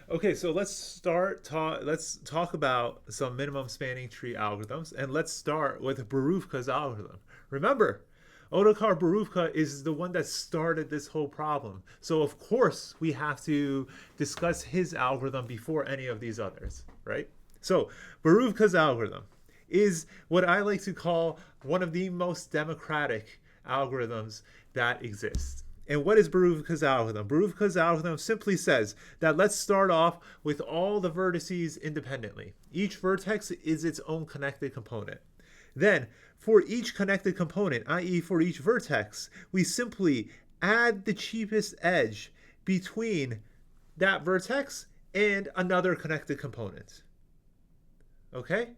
Okay, so let's talk about some minimum spanning tree algorithms, and let's start with Boruvka's algorithm. Remember, Ottokar Boruvka is the one that started this whole problem. So of course we have to discuss his algorithm before any of these others, right? So Boruvka's algorithm is what I like to call one of the most democratic algorithms that exist. And what is Boruvka's algorithm? Boruvka's algorithm simply says that let's start off with all the vertices independently. Each vertex is its own connected component. Then, for each connected component, i.e., for each vertex, we simply add the cheapest edge between that vertex and another connected component. Okay?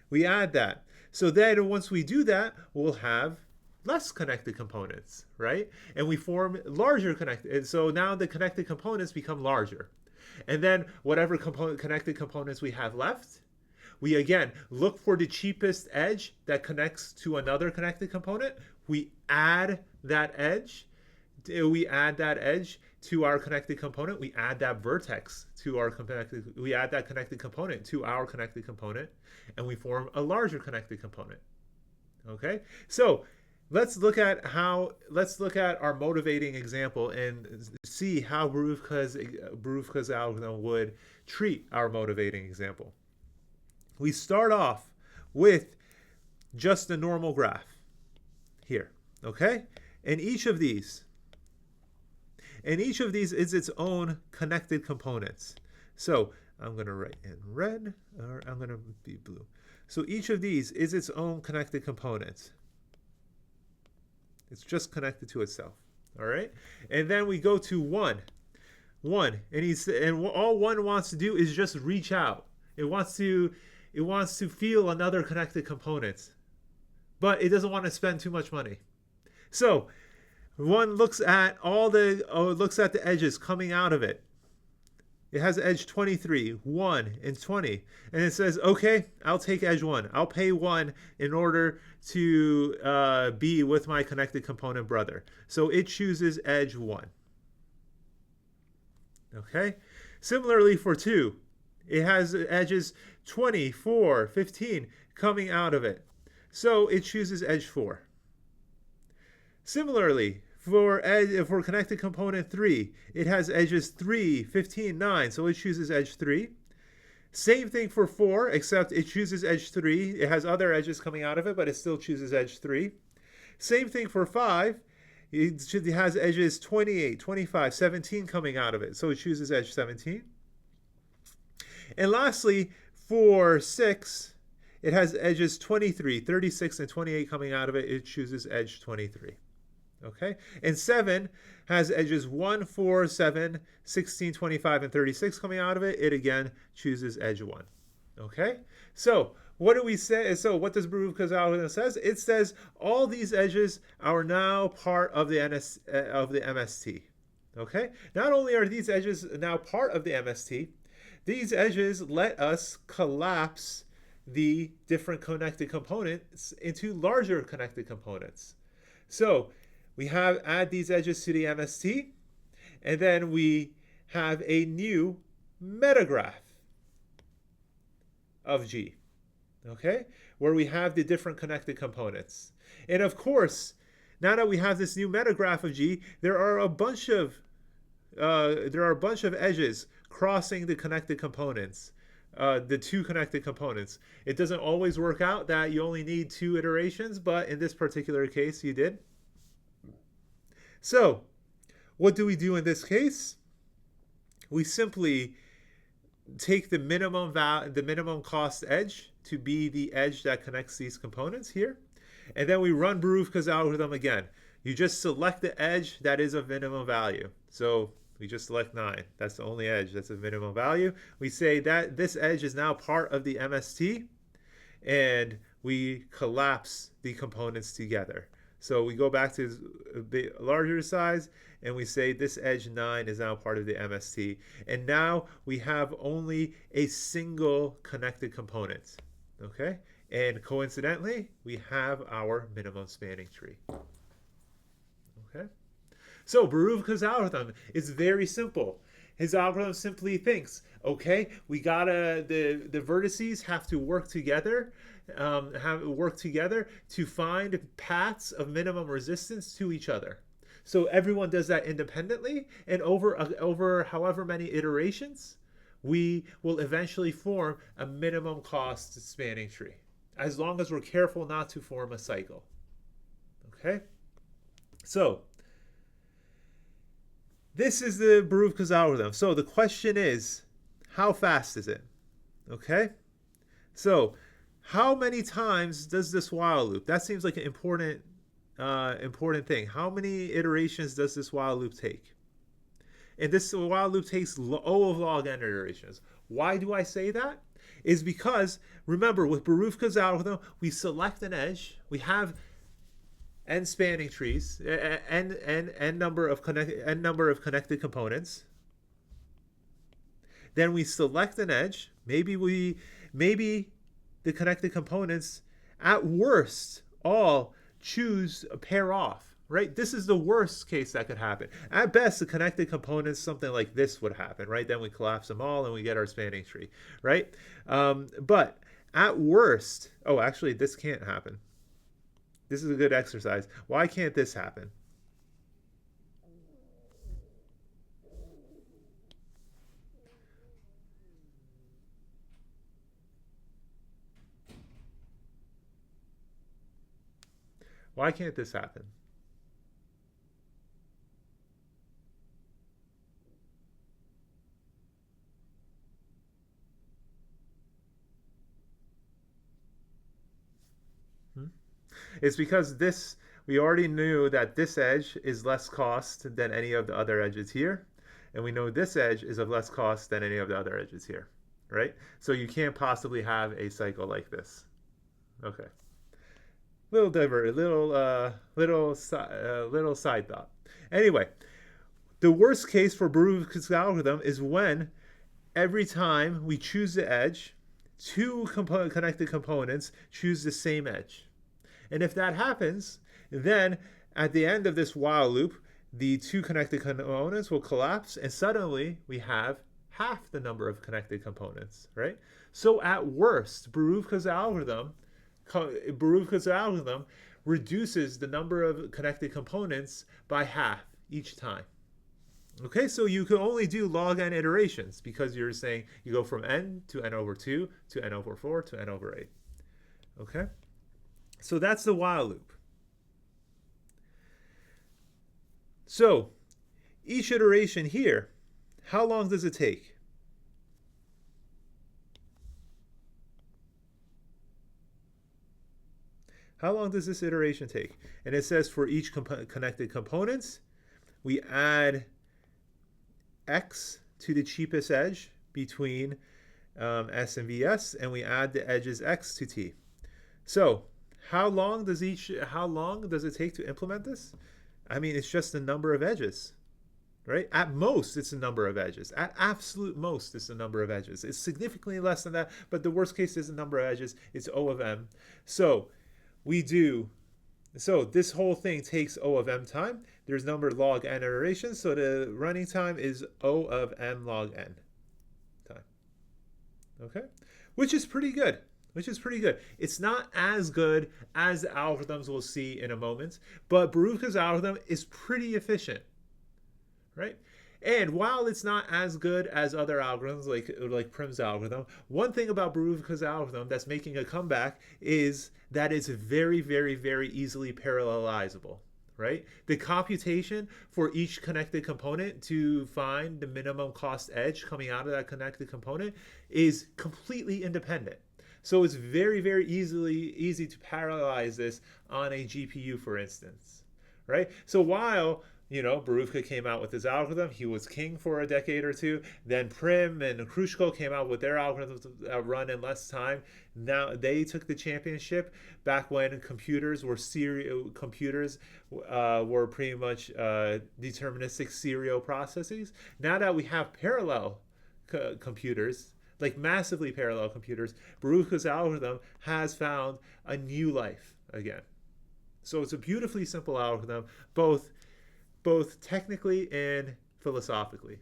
We add that. So then once we do that, we'll have less connected components, right? And we form larger connected. And so now the connected components become larger. And then whatever connected components we have left, we again look for the cheapest edge that connects to another connected component. We add that edge. We add that edge to our connected component. We add that vertex to our connected. We add that connected component to our connected component, and we form a larger connected component. Okay, so let's look at our motivating example and see how Boruvka's algorithm would treat our motivating example. We start off with just a normal graph here, okay? And each of these is its own connected components. So I'm going to write in red, or I'm going to be blue. So each of these is its own connected component. It's just connected to itself. All right? And then we go to 1. 1. And all 1 wants to do is just reach out. It wants to feel another connected component. But it doesn't want to spend too much money. So 1 looks at the edges coming out of it. It has edge 23, 1, and 20. And it says, okay, I'll take edge 1. I'll pay 1 in order to be with my connected component brother. So it chooses edge 1. Okay? Similarly for 2, it has edges 20, 4, 15 coming out of it. So it chooses edge 4. Similarly, for connected component 3, it has edges 3, 15, 9, so it chooses edge 3. Same thing for 4, except it chooses edge 3. It has other edges coming out of it, but it still chooses edge 3. Same thing for 5. It has edges 28, 25, 17 coming out of it, so it chooses edge 17. And lastly, for 6, it has edges 23, 36, and 28 coming out of it. It chooses edge 23. Okay, and 7 has edges 1, 4, 7, 16, 25, and 36 coming out of it. It again chooses edge 1. Okay, so what do we say? So what does Boruvka's algorithm says? It says all these edges are now part of the MST. Okay, not only are these edges now part of the MST, these edges let us collapse the different connected components into larger connected components. So we add these edges to the MST, and then we have a new metagraph of G, okay, where we have the different connected components. And of course, now that we have this new metagraph of G, there are a bunch of edges crossing the connected components, the two connected components. It doesn't always work out that you only need 2 iterations, but in this particular case, you did. So, what do we do in this case? We simply take the minimum cost edge to be the edge that connects these components here, and then we run Boruvka's algorithm again. You just select the edge that is of minimum value. So we just select 9. That's the only edge that's of minimum value. We say that this edge is now part of the MST, and we collapse the components together. So we go back to the larger size, and we say this edge 9 is now part of the MST. And now we have only a single connected component. Okay? And coincidentally, we have our minimum spanning tree. Okay? So Boruvka's algorithm is very simple. His algorithm simply thinks, okay, we gotta the vertices have to work together, have work together to find paths of minimum resistance to each other. So everyone does that independently, and over however many iterations, we will eventually form a minimum cost spanning tree, as long as we're careful not to form a cycle. Okay, so this is the Boruvka's algorithm. So the question is, how fast is it? Okay, so how many times does this while loop? That seems like an important thing. How many iterations does this while loop take? And this while loop takes O of log n iterations. Why do I say that? Is because, remember, with Boruvka's algorithm, we select an edge. We have n spanning trees, n number of connected components. Then we select an edge. Maybe the connected components, at worst, all choose a pair off, right? This is the worst case that could happen. At best, the connected components, something like this would happen, right? Then we collapse them all and we get our spanning tree, right? But at worst, oh, actually, this can't happen. This is a good exercise. Why can't this happen? Why can't this happen? Hmm? It's because we already knew that this edge is less cost than any of the other edges here. And we know this edge is of less cost than any of the other edges here, right? So you can't possibly have a cycle like this. Okay. Little side thought. Anyway, the worst case for Boruvka's algorithm is when every time we choose the edge, two connected components choose the same edge. And if that happens, then at the end of this while loop, the two connected components will collapse, and suddenly we have half the number of connected components, right? So at worst, Boruvka's algorithm reduces the number of connected components by half each time. Okay, so you can only do log n iterations because you're saying you go from n to n over 2 to n over 4 to n over 8. Okay, so that's the while loop. So each iteration here, how long does it take? How long does this iteration take? And it says for each connected components, we add x to the cheapest edge between S and VS, and we add the edges x to t. So how long does it take to implement this? I mean, it's just the number of edges, right? At most, it's the number of edges. At absolute most, it's the number of edges. It's significantly less than that, but the worst case is the number of edges. It's O of m. So this whole thing takes O of m time. There's number log n iterations, so the running time is O of m log n time. Okay? Which is pretty good. It's not as good as the algorithms we'll see in a moment, but Boruvka's algorithm is pretty efficient, right? And while it's not as good as other algorithms like Prim's algorithm, one thing about Boruvka's algorithm that's making a comeback is that it's very, very, very easily parallelizable, right? The computation for each connected component to find the minimum cost edge coming out of that connected component is completely independent. So it's very, very easy to parallelize this on a GPU, for instance, right? So while Boruvka came out with his algorithm, he was king for a decade or two. Then Prim and Krushko came out with their algorithms run in less time. Now they took the championship back when computers were pretty much deterministic serial processes. Now that we have parallel computers, like massively parallel computers, Boruvka's algorithm has found a new life again. So it's a beautifully simple algorithm, both technically and philosophically.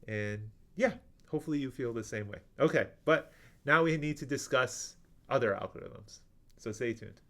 And yeah, hopefully you feel the same way. Okay, but now we need to discuss other algorithms. So stay tuned.